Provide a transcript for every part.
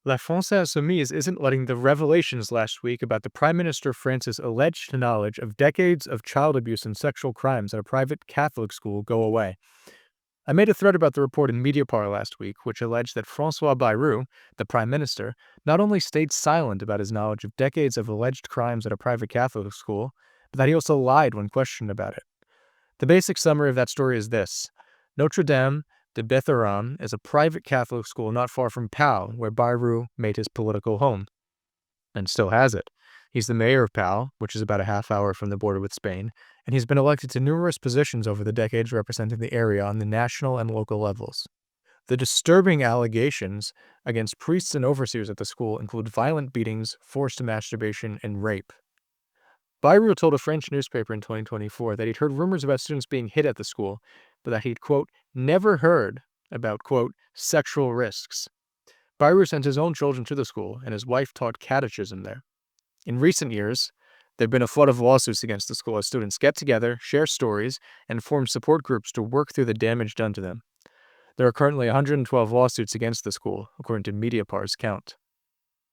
La France Insoumise isn't letting the revelations last week about the Prime Minister France's alleged knowledge of decades of child abuse and sexual crimes at a private Catholic school go away. I made a thread about the report in Mediapart last week, which alleged that François Bayrou, the Prime Minister, not only stayed silent about his knowledge of decades of alleged crimes at a private Catholic school, but that he also lied when questioned about it. The basic summary of that story is this. Notre Dame de Bétharram is a private Catholic school not far from Pau, where Bayrou made his political home, and still has it. He's the mayor of Pau, which is about a half hour from the border with Spain, and he's been elected to numerous positions over the decades representing the area on the national and local levels. The disturbing allegations against priests and overseers at the school include violent beatings, forced masturbation, and rape. Bayrou told a French newspaper in 2024 that he'd heard rumors about students being hit at the school, but that he'd, quote, never heard about, quote, sexual risks. Bayrou sent his own children to the school, and his wife taught catechism there. In recent years, there have been a flood of lawsuits against the school as students get together, share stories, and form support groups to work through the damage done to them. There are currently 112 lawsuits against the school, according to Mediapart's count.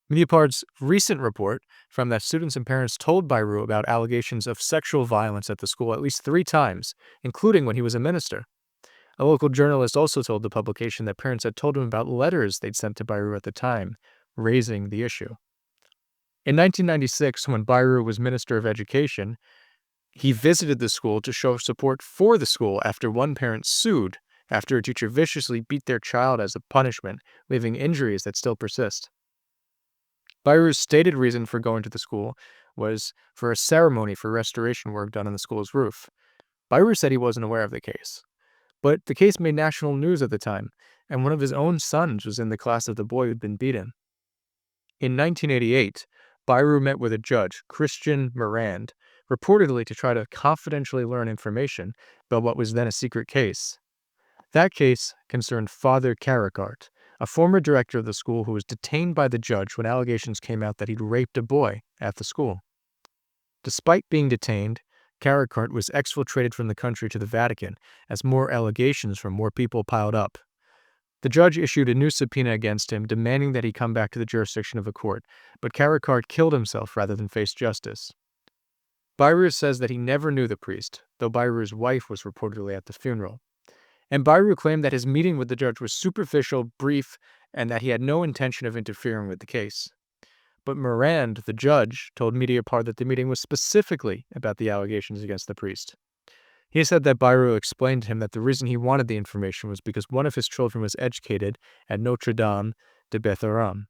Mediapart's recent report found that students and parents told Bayrou about allegations of sexual violence at the school at least 3 times, including when he was a minister. A local journalist also told the publication that parents had told him about letters they'd sent to Bayrou at the time, raising the issue. In 1996, when Bayrou was Minister of Education, he visited the school to show support for the school after one parent sued after a teacher viciously beat their child as a punishment, leaving injuries that still persist. Bayrou's stated reason for going to the school was for a ceremony for restoration work done on the school's roof. Bayrou said he wasn't aware of the case. But the case made national news at the time, and one of his own sons was in the class of the boy who'd been beaten. In 1988, Bayrou met with a judge, Christian Morand, reportedly to try to confidentially learn information about what was then a secret case. That case concerned Father Caricart, a former director of the school who was detained by the judge when allegations came out that he'd raped a boy at the school. Despite being detained, Caricart was exfiltrated from the country to the Vatican as more allegations from more people piled up. The judge issued a new subpoena against him, demanding that he come back to the jurisdiction of a court, but Caricart killed himself rather than face justice. Bayrou says that he never knew the priest, though Bayrou's wife was reportedly at the funeral. And Bayrou claimed that his meeting with the judge was superficial, brief, and that he had no intention of interfering with the case. But Morand, the judge, told Mediapart that the meeting was specifically about the allegations against the priest. He said that Bayrou explained to him that the reason he wanted the information was because one of his children was educated at Notre Dame de Bétharram.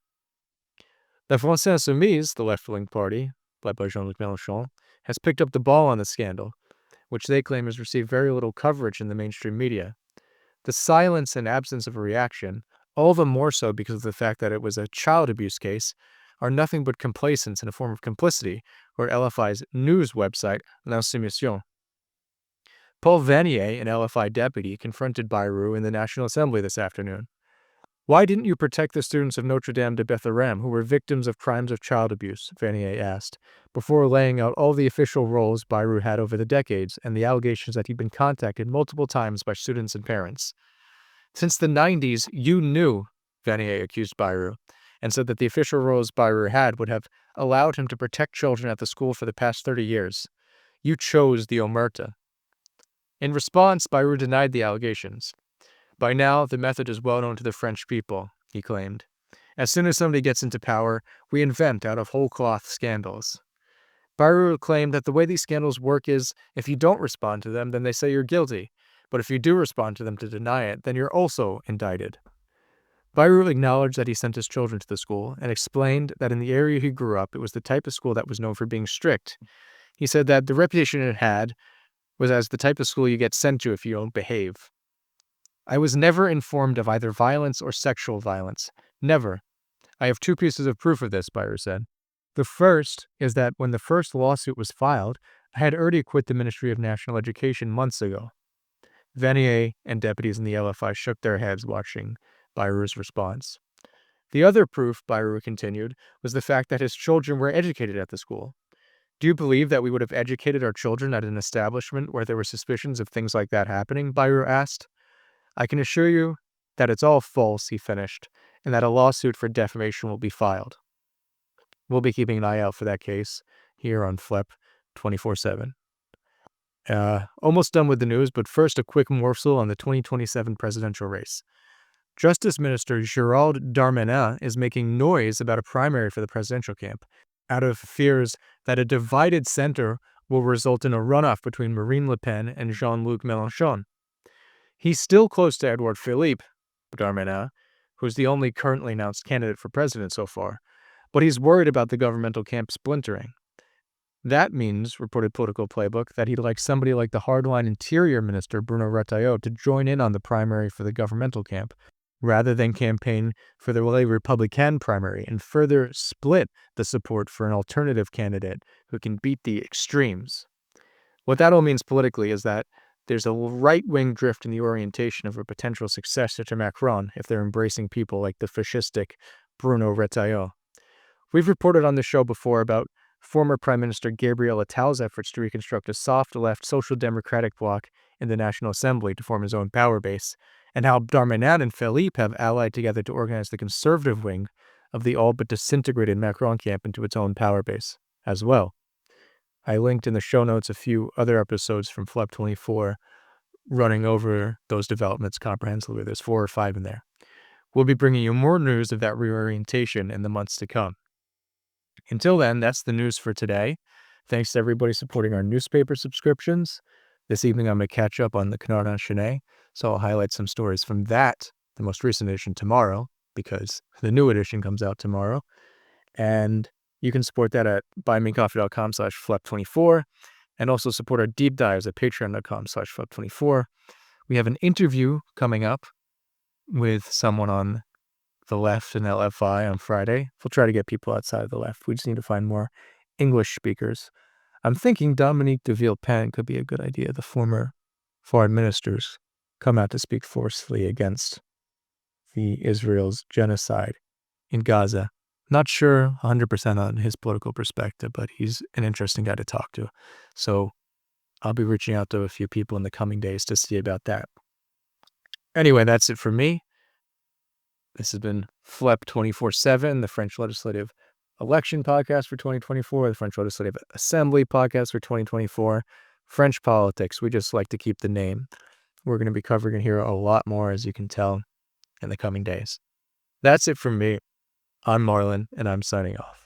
La France Insoumise, the left-wing party, led by Jean-Luc Mélenchon, has picked up the ball on the scandal, which they claim has received very little coverage in the mainstream media. The silence and absence of a reaction, all the more so because of the fact that it was a child abuse case, are nothing but complacence and a form of complicity, or LFI's news website, L'Insurrection. Paul Vanier, an LFI deputy, confronted Bayrou in the National Assembly this afternoon. Why didn't you protect the students of Notre Dame de Bétharram who were victims of crimes of child abuse, Vanier asked, before laying out all the official roles Bayrou had over the decades and the allegations that he'd been contacted multiple times by students and parents. Since the 90s, you knew, Vanier accused Bayrou, and said that the official roles Bayrou had would have allowed him to protect children at the school for the past 30 years. You chose the omerta. In response, Bayrou denied the allegations. By now, the method is well known to the French people, he claimed. As soon as somebody gets into power, we invent out of whole cloth scandals. Bayrou claimed that the way these scandals work is, if you don't respond to them, then they say you're guilty. But if you do respond to them to deny it, then you're also indicted. Bayrou acknowledged that he sent his children to the school and explained that in the area he grew up, it was the type of school that was known for being strict. He said that the reputation it had was as the type of school you get sent to if you don't behave. I was never informed of either violence or sexual violence. Never. I have 2 pieces of proof of this, Bayrou said. The first is that when the first lawsuit was filed, I had already quit the Ministry of National Education months ago. Vanier and deputies in the LFI shook their heads watching Bayrou's response. The other proof, Bayrou continued, was the fact that his children were educated at the school. Do you believe that we would have educated our children at an establishment where there were suspicions of things like that happening? Bayrou asked. I can assure you that it's all false, he finished, and that a lawsuit for defamation will be filed. We'll be keeping an eye out for that case here on FLEP 24/7. Almost done with the news, but first a quick morsel on the 2027 presidential race. Justice Minister Gérald Darmanin is making noise about a primary for the presidential camp, out of fears that a divided center will result in a runoff between Marine Le Pen and Jean-Luc Mélenchon. He's still close to Edouard Philippe, Darmanin, who's the only currently announced candidate for president so far, but he's worried about the governmental camp splintering. That means, reported Politico Playbook, that he'd like somebody like the hardline Interior Minister Bruno Retailleau to join in on the primary for the governmental camp, rather than campaign for the Les Républicains primary and further split the support for an alternative candidate who can beat the extremes. What that all means politically is that there's a right-wing drift in the orientation of a potential successor to Macron if they're embracing people like the fascistic Bruno Retailleau. We've reported on the show before about former Prime Minister Gabriel Attal's efforts to reconstruct a soft-left social democratic bloc in the National Assembly to form his own power base, and how Darmanin and Philippe have allied together to organize the conservative wing of the all-but disintegrated Macron camp into its own power base as well. I linked in the show notes a few other episodes from FLEP 24 running over those developments comprehensively. There's 4 or 5 in there. We'll be bringing you more news of that reorientation in the months to come. Until then, that's the news for today. Thanks to everybody supporting our newspaper subscriptions. This evening, I'm going to catch up on the Canard Enchaîné, so I'll highlight some stories from that, the most recent edition, tomorrow, because the new edition comes out tomorrow. And you can support that at buymecoffee.com/FLEP24, and also support our deep dives at patreon.com/FLEP24. We have an interview coming up with someone on the left and LFI on Friday. We'll try to get people outside of the left. We just need to find more English speakers. I'm thinking Dominique de Villepin could be a good idea. The former foreign ministers come out to speak forcefully against the Israel's genocide in Gaza. Not sure 100% on his political perspective, but he's an interesting guy to talk to. So I'll be reaching out to a few people in the coming days to see about that. Anyway, that's it for me. This has been FLEP 24/7, the French Legislative Election podcast for 2024, the French Legislative Assembly podcast for 2024, French politics. We just like to keep the name. We're going to be covering it here a lot more, as you can tell, in the coming days. That's it from me. I'm Marlon, and I'm signing off.